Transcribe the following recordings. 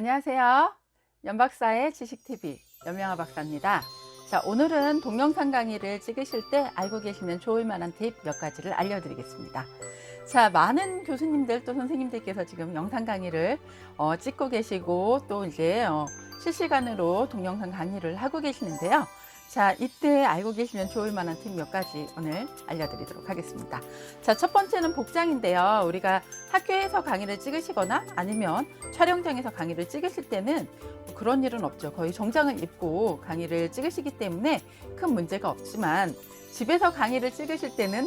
안녕하세요. 연박사의 지식TV 연명아 박사입니다. 자, 오늘은 동영상 강의를 찍으실 때 알고 계시면 좋을 만한 팁 몇 가지를 알려드리겠습니다. 자, 많은 교수님들 또 선생님들께서 지금 영상 강의를 찍고 계시고 또 이제 실시간으로 동영상 강의를 하고 계시는데요. 자, 이때 알고 계시면 좋을 만한 팁 몇 가지 오늘 알려드리도록 하겠습니다. 자, 첫 번째는 복장인데요. 우리가 학교에서 강의를 찍으시거나 아니면 촬영장에서 강의를 찍으실 때는 그런 일은 없죠. 거의 정장을 입고 강의를 찍으시기 때문에 큰 문제가 없지만 집에서 강의를 찍으실 때는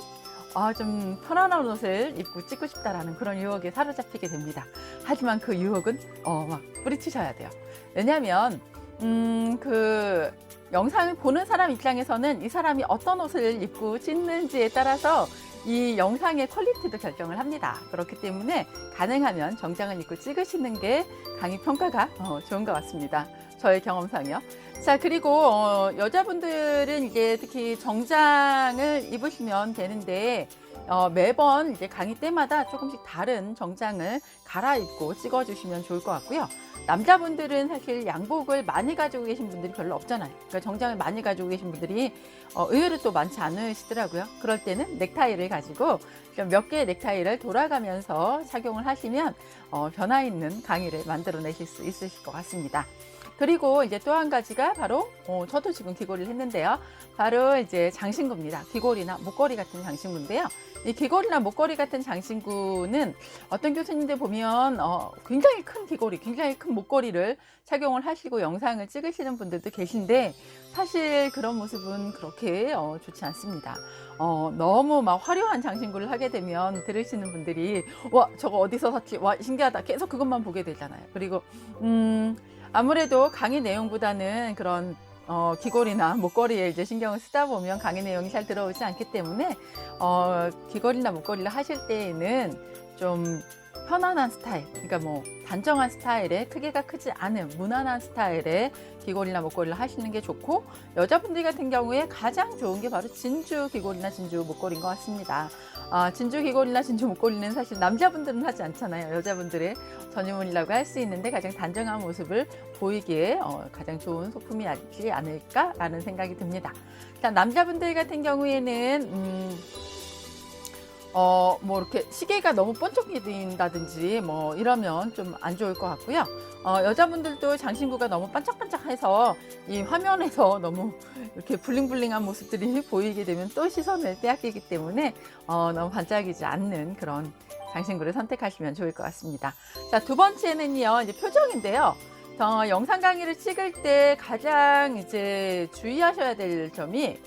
좀 편안한 옷을 입고 찍고 싶다라는 그런 유혹에 사로잡히게 됩니다. 하지만 그 유혹은 막 뿌리치셔야 돼요. 왜냐하면 그 영상을 보는 사람 입장에서는 이 사람이 어떤 옷을 입고 찍는지에 따라서 이 영상의 퀄리티도 결정을 합니다. 그렇기 때문에 가능하면 정장을 입고 찍으시는 게 강의 평가가 좋은 것 같습니다. 저의 경험상이요. 자, 그리고 여자분들은 이제 특히 정장을 입으시면 되는데 매번 이제 강의 때마다 조금씩 다른 정장을 갈아입고 찍어주시면 좋을 것 같고요. 남자분들은 사실 양복을 많이 가지고 계신 분들이 별로 없잖아요. 그러니까 정장을 많이 가지고 계신 분들이 의외로 또 많지 않으시더라고요. 그럴 때는 넥타이를 가지고 몇 개의 넥타이를 돌아가면서 착용을 하시면 변화 있는 강의를 만들어내실 수 있으실 것 같습니다. 그리고 이제 또 한 가지가 바로 저도 지금 귀걸이를 했는데요. 바로 이제 장신구입니다. 귀걸이나 목걸이 같은 장신구인데요. 이 귀걸이나 목걸이 같은 장신구는 어떤 교수님들 보면 굉장히 큰 귀걸이, 굉장히 큰 목걸이를 착용을 하시고 영상을 찍으시는 분들도 계신데 사실 그런 모습은 그렇게 좋지 않습니다. 너무 막 화려한 장신구를 하게 되면 들으시는 분들이 와, 저거 어디서 샀지? 와, 신기하다. 계속 그것만 보게 되잖아요. 그리고 아무래도 강의 내용보다는 그런 귀걸이나 목걸이에 이제 신경을 쓰다 보면 강의 내용이 잘 들어오지 않기 때문에 귀걸이나 목걸이를 하실 때에는 좀 편안한 스타일, 그러니까 뭐 단정한 스타일의 크기가 크지 않은 무난한 스타일의 귀걸이나 목걸이를 하시는 게 좋고, 여자분들 같은 경우에 가장 좋은 게 바로 진주 귀걸이나 진주 목걸이인 것 같습니다. 진주 귀걸이나 진주 목걸이는 사실 남자분들은 하지 않잖아요. 여자분들의 전유물이라고 할 수 있는데 가장 단정한 모습을 보이기에 가장 좋은 소품이지 않을까라는 생각이 듭니다. 자, 남자분들 같은 경우에는 뭐 이렇게 시계가 너무 번쩍이다든지 뭐 이러면 좀 안 좋을 것 같고요. 여자분들도 장신구가 너무 반짝반짝해서 이 화면에서 너무 이렇게 블링블링한 모습들이 보이게 되면 또 시선을 빼앗기기 때문에 너무 반짝이지 않는 그런 장신구를 선택하시면 좋을 것 같습니다. 자, 두 번째는요, 이제 표정인데요. 영상 강의를 찍을 때 가장 이제 주의하셔야 될 점이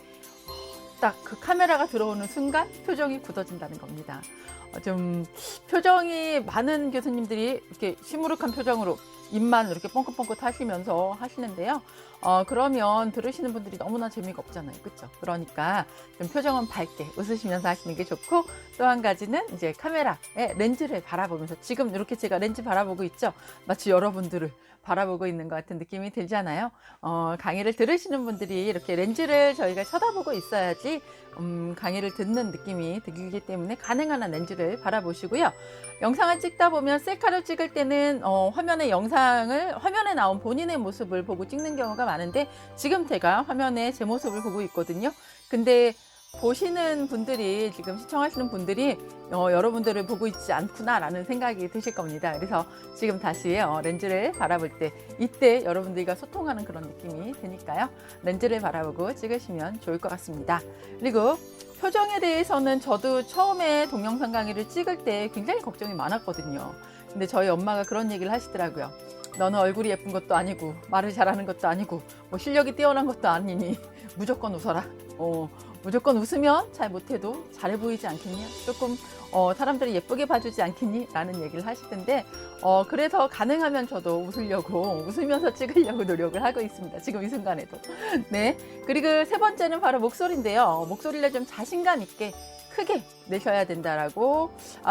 딱 그 카메라가 들어오는 순간 표정이 굳어진다는 겁니다. 좀 표정이 많은 교수님들이 이렇게 시무룩한 표정으로 입만 이렇게 뻥긋뻥긋 하시면서 하시는데요. 그러면 들으시는 분들이 너무나 재미가 없잖아요. 그렇죠? 그러니까 좀 표정은 밝게 웃으시면서 하시는 게 좋고, 또 한 가지는 이제 카메라에 렌즈를 바라보면서, 지금 이렇게 제가 렌즈 바라보고 있죠? 마치 여러분들을 바라보고 있는 것 같은 느낌이 들잖아요. 강의를 들으시는 분들이 이렇게 렌즈를 저희가 쳐다보고 있어야지 강의를 듣는 느낌이 들기 때문에 가능한 한 렌즈를 바라보시고요. 영상을 찍다 보면 셀카를 찍을 때는 화면에 나온 본인의 모습을 보고 찍는 경우가 많은데, 지금 제가 화면에 제 모습을 보고 있거든요. 근데 보시는 분들이, 지금 시청하시는 분들이 여러분들을 보고 있지 않구나라는 생각이 드실 겁니다. 그래서 지금 다시 렌즈를 바라볼 때, 이때 여러분들과 소통하는 그런 느낌이 드니까요. 렌즈를 바라보고 찍으시면 좋을 것 같습니다. 그리고 표정에 대해서는 저도 처음에 동영상 강의를 찍을 때 굉장히 걱정이 많았거든요. 근데 저희 엄마가 그런 얘기를 하시더라고요. 너는 얼굴이 예쁜 것도 아니고 말을 잘하는 것도 아니고 뭐 실력이 뛰어난 것도 아니니 무조건 웃어라. 무조건 웃으면 잘 못해도 잘해 보이지 않겠냐? 조금 사람들이 예쁘게 봐주지 않겠니? 라는 얘기를 하시던데 그래서 가능하면 저도 웃으면서 찍으려고 노력을 하고 있습니다. 지금 이 순간에도. 네. 그리고 세 번째는 바로 목소리인데요. 목소리를 좀 자신감 있게 크게 내셔야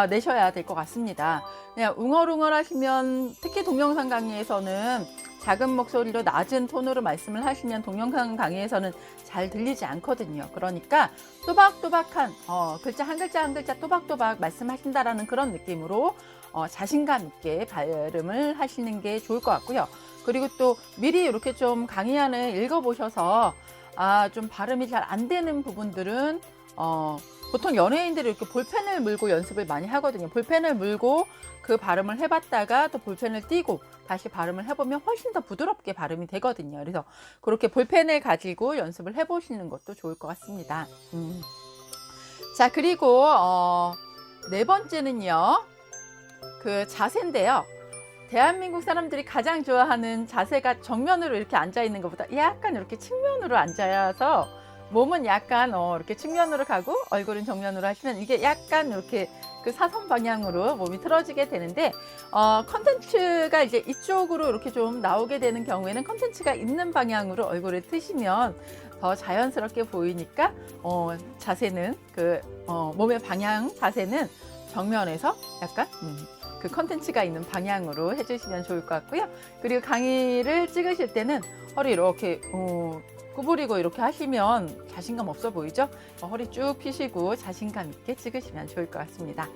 내셔야 될 것 같습니다. 그냥 웅얼웅얼 하시면, 특히 동영상 강의에서는 작은 목소리로 낮은 톤으로 말씀을 하시면 동영상 강의에서는 잘 들리지 않거든요. 그러니까 또박또박한 글자 한 글자 한 글자 또박또박 말씀하신다라는 그런 느낌으로 자신감 있게 발음을 하시는 게 좋을 것 같고요. 그리고 또 미리 이렇게 좀 강의안을 읽어보셔서 좀 발음이 잘 안 되는 부분들은 보통 연예인들이 이렇게 볼펜을 물고 연습을 많이 하거든요. 볼펜을 물고 그 발음을 해봤다가 또 볼펜을 띄고 다시 발음을 해보면 훨씬 더 부드럽게 발음이 되거든요. 그래서 그렇게 볼펜을 가지고 연습을 해보시는 것도 좋을 것 같습니다. 자, 그리고 네 번째는요, 그 자세인데요. 대한민국 사람들이 가장 좋아하는 자세가 정면으로 이렇게 앉아 있는 것보다 약간 이렇게 측면으로 앉아서 몸은 약간 이렇게 측면으로 가고 얼굴은 정면으로 하시면 이게 약간 이렇게 그 사선 방향으로 몸이 틀어지게 되는데, 컨텐츠가 이제 이쪽으로 이렇게 좀 나오게 되는 경우에는 컨텐츠가 있는 방향으로 얼굴을 트시면 더 자연스럽게 보이니까 자세는 몸의 방향 자세는 정면에서 약간 그 컨텐츠가 있는 방향으로 해주시면 좋을 것 같고요. 그리고 강의를 찍으실 때는 허리 이렇게 구부리고 이렇게 하시면 자신감 없어 보이죠? 허리 쭉 펴시고 자신감 있게 찍으시면 좋을 것 같습니다.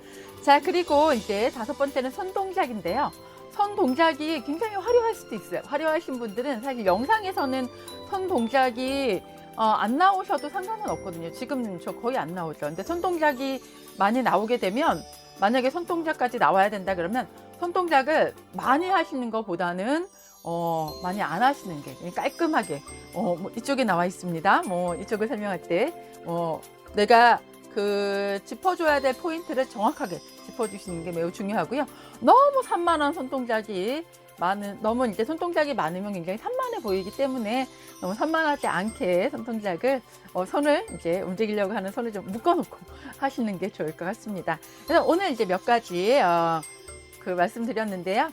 자, 그리고 이제 다섯 번째는 손 동작인데요. 손 동작이 굉장히 화려할 수도 있어요. 화려하신 분들은 사실 영상에서는 손 동작이 안 나오셔도 상관은 없거든요. 지금 저 거의 안 나오죠. 근데 손 동작이 많이 나오게 되면, 만약에 손동작까지 나와야 된다 그러면 손동작을 많이 하시는 것보다는 많이 안 하시는 게 깔끔하게 뭐 이쪽에 나와 있습니다. 뭐 이쪽을 설명할 때 내가 그 짚어줘야 될 포인트를 정확하게 짚어주시는 게 매우 중요하고요. 너무 산만한 손동작이 너무 이제 손동작이 많으면 굉장히 산만해 보이기 때문에 너무 산만하지 않게 손동작을 손을 이제 움직이려고 하는 손을 좀 묶어놓고 하시는 게 좋을 것 같습니다. 그래서 오늘 이제 몇 가지 그 말씀드렸는데요.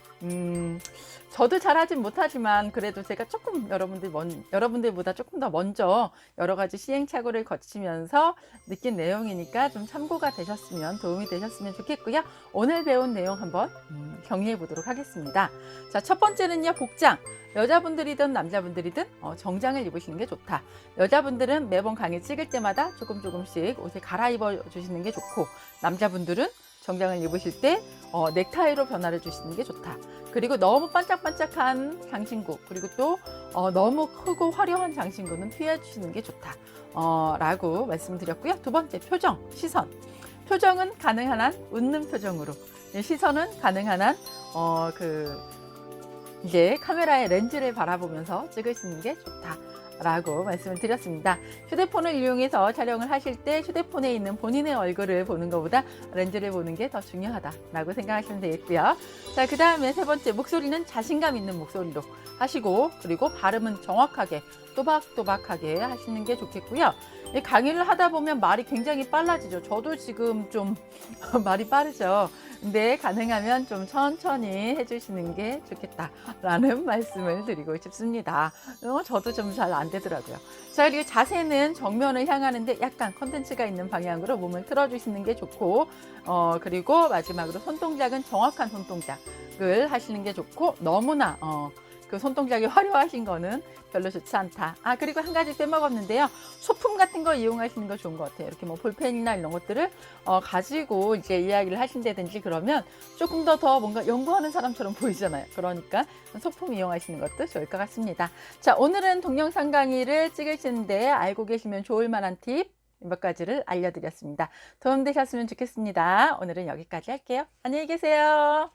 저도 잘하진 못하지만 그래도 제가 조금 여러분들보다 조금 더 먼저 여러 가지 시행착오를 거치면서 느낀 내용이니까 좀 참고가 되셨으면, 도움이 되셨으면 좋겠고요. 오늘 배운 내용 한번 정리해 보도록 하겠습니다. 자, 첫 번째는요, 복장. 여자분들이든 남자분들이든 정장을 입으시는 게 좋다. 여자분들은 매번 강의 찍을 때마다 조금씩 옷을 갈아입어 주시는 게 좋고, 남자분들은 정장을 입으실 때 넥타이로 변화를 주시는 게 좋다. 그리고 너무 반짝반짝한 장신구, 그리고 또 너무 크고 화려한 장신구는 피해 주시는 게 좋다 라고 말씀드렸고요. 두 번째, 표정, 시선. 표정은 가능한 한 웃는 표정으로, 시선은 가능한 한 이제 카메라의 렌즈를 바라보면서 찍으시는 게 좋다 라고 말씀을 드렸습니다. 휴대폰을 이용해서 촬영을 하실 때 휴대폰에 있는 본인의 얼굴을 보는 것보다 렌즈를 보는 게 더 중요하다라고 생각하시면 되겠고요. 자, 그 다음에 세 번째, 목소리는 자신감 있는 목소리로 하시고, 그리고 발음은 정확하게 또박또박하게 하시는 게 좋겠고요. 강의를 하다 보면 말이 굉장히 빨라지죠. 저도 지금 좀 말이 빠르죠. 근데 가능하면 좀 천천히 해주시는 게 좋겠다라는 말씀을 드리고 싶습니다. 저도 좀 잘 안 되더라고요. 자, 그리고 자세는 정면을 향하는데 약간 컨텐츠가 있는 방향으로 몸을 틀어주시는 게 좋고, 그리고 마지막으로 손동작은 정확한 손동작을 하시는 게 좋고, 너무나 그 손동작이 화려하신 거는 별로 좋지 않다. 그리고 한 가지 빼먹었는데요. 소품 같은 거 이용하시는 거 좋은 것 같아요. 이렇게 뭐 볼펜이나 이런 것들을 가지고 이제 이야기를 하신다든지 그러면 조금 더 뭔가 연구하는 사람처럼 보이잖아요. 그러니까 소품 이용하시는 것도 좋을 것 같습니다. 자, 오늘은 동영상 강의를 찍으시는데 알고 계시면 좋을 만한 팁 몇 가지를 알려드렸습니다. 도움되셨으면 좋겠습니다. 오늘은 여기까지 할게요. 안녕히 계세요.